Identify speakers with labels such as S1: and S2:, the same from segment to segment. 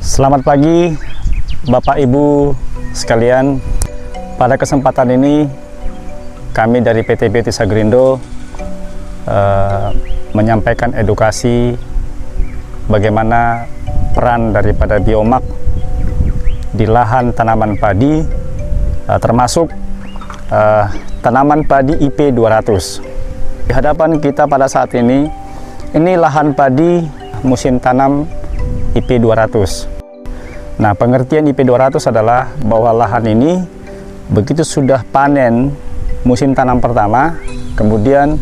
S1: Selamat pagi Bapak Ibu sekalian. Pada kesempatan ini kami dari PT BT Sagerindo menyampaikan edukasi bagaimana peran daripada biomak di lahan tanaman padi, termasuk tanaman padi IP 200. Di hadapan kita pada saat ini lahan padi musim tanam IP 200. Nah, pengertian IP 200 adalah bahwa lahan ini begitu sudah panen musim tanam pertama, kemudian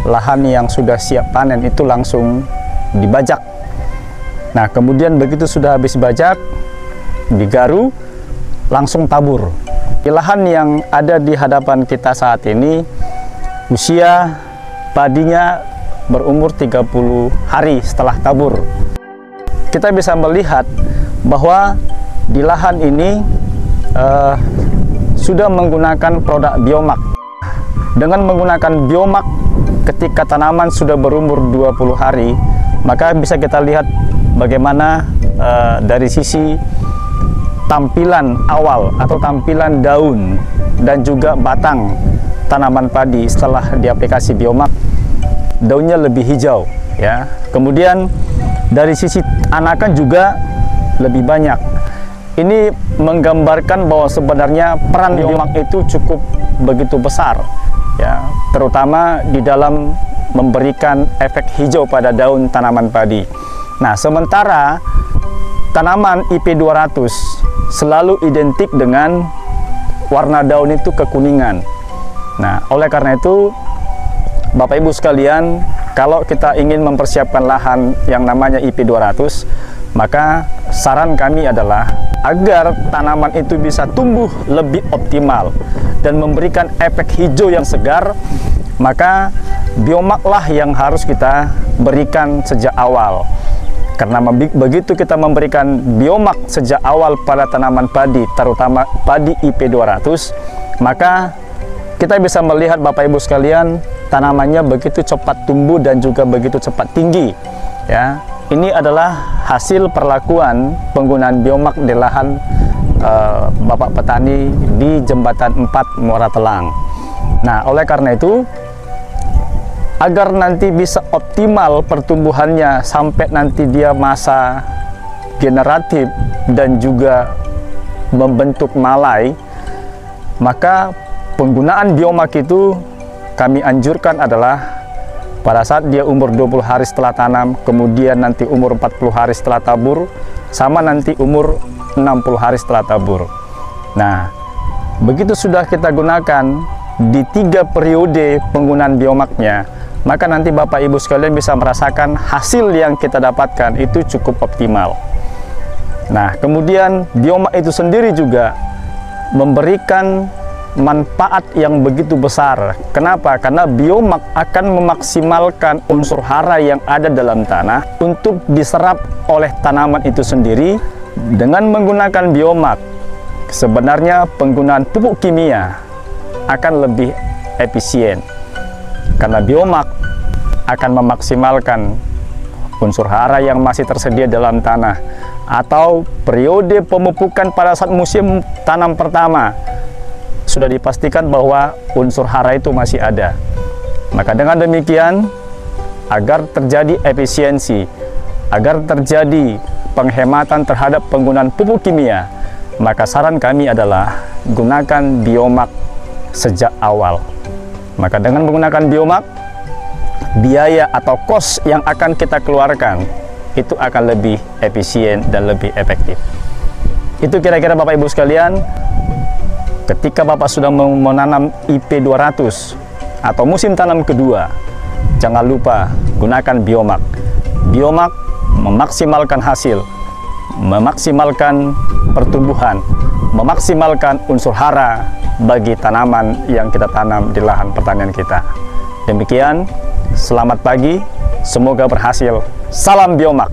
S1: lahan yang sudah siap panen itu langsung dibajak. Nah, kemudian begitu sudah habis bajak, digaru, langsung tabur. Di lahan yang ada di hadapan kita saat ini, usia padinya berumur 30 hari setelah tabur. Kita bisa melihat bahwa di lahan ini sudah menggunakan produk biomak. Dengan menggunakan biomak ketika tanaman sudah berumur 20 hari, maka bisa kita lihat bagaimana dari sisi tampilan awal atau tampilan daun dan juga batang tanaman padi setelah diaplikasi biomak, daunnya lebih hijau ya. Kemudian dari sisi anakan juga lebih banyak. Ini menggambarkan bahwa sebenarnya peran biomak itu cukup begitu besar ya, terutama di dalam memberikan efek hijau pada daun tanaman padi. Nah, sementara tanaman IP 200 selalu identik dengan warna daun itu kekuningan. Nah, oleh karena itu Bapak Ibu sekalian, kalau kita ingin mempersiapkan lahan yang namanya IP 200, maka saran kami adalah agar tanaman itu bisa tumbuh lebih optimal dan memberikan efek hijau yang segar, maka biomaklah yang harus kita berikan sejak awal. Karena begitu kita memberikan biomak sejak awal pada tanaman padi, terutama padi IP 200, maka kita bisa melihat Bapak Ibu sekalian, tanamannya begitu cepat tumbuh dan juga begitu cepat tinggi ya. Ini adalah hasil perlakuan penggunaan biomak di lahan Bapak petani di Jembatan 4 Muara Telang. Nah, oleh karena itu, agar nanti bisa optimal pertumbuhannya sampai nanti dia masa generatif dan juga membentuk malai, maka penggunaan biomak itu kami anjurkan adalah pada saat dia umur 20 hari setelah tanam, kemudian nanti umur 40 hari setelah tabur, sama nanti umur 60 hari setelah tabur. Nah, begitu sudah kita gunakan di 3 periode penggunaan biomaknya, maka nanti Bapak Ibu sekalian bisa merasakan hasil yang kita dapatkan itu cukup optimal. Nah, kemudian biomak itu sendiri juga memberikan manfaat yang begitu besar. Kenapa? Karena biomak akan memaksimalkan unsur hara yang ada dalam tanah untuk diserap oleh tanaman itu sendiri. Dengan menggunakan biomak, sebenarnya penggunaan pupuk kimia akan lebih efisien, karena biomak akan memaksimalkan unsur hara yang masih tersedia dalam tanah, atau periode pemupukan pada saat musim tanam pertama sudah dipastikan bahwa unsur hara itu masih ada. Maka dengan demikian, agar terjadi efisiensi, agar terjadi penghematan terhadap penggunaan pupuk kimia, maka saran kami adalah gunakan biomak sejak awal. Maka dengan menggunakan biomak, biaya atau kos yang akan kita keluarkan itu akan lebih efisien dan lebih efektif. Itu kira-kira Bapak Ibu sekalian. Ketika Bapak sudah menanam IP 200 atau musim tanam kedua, jangan lupa gunakan biomak. Biomak memaksimalkan hasil, memaksimalkan pertumbuhan, memaksimalkan unsur hara bagi tanaman yang kita tanam di lahan pertanian kita. Demikian, selamat pagi, semoga berhasil. Salam biomak.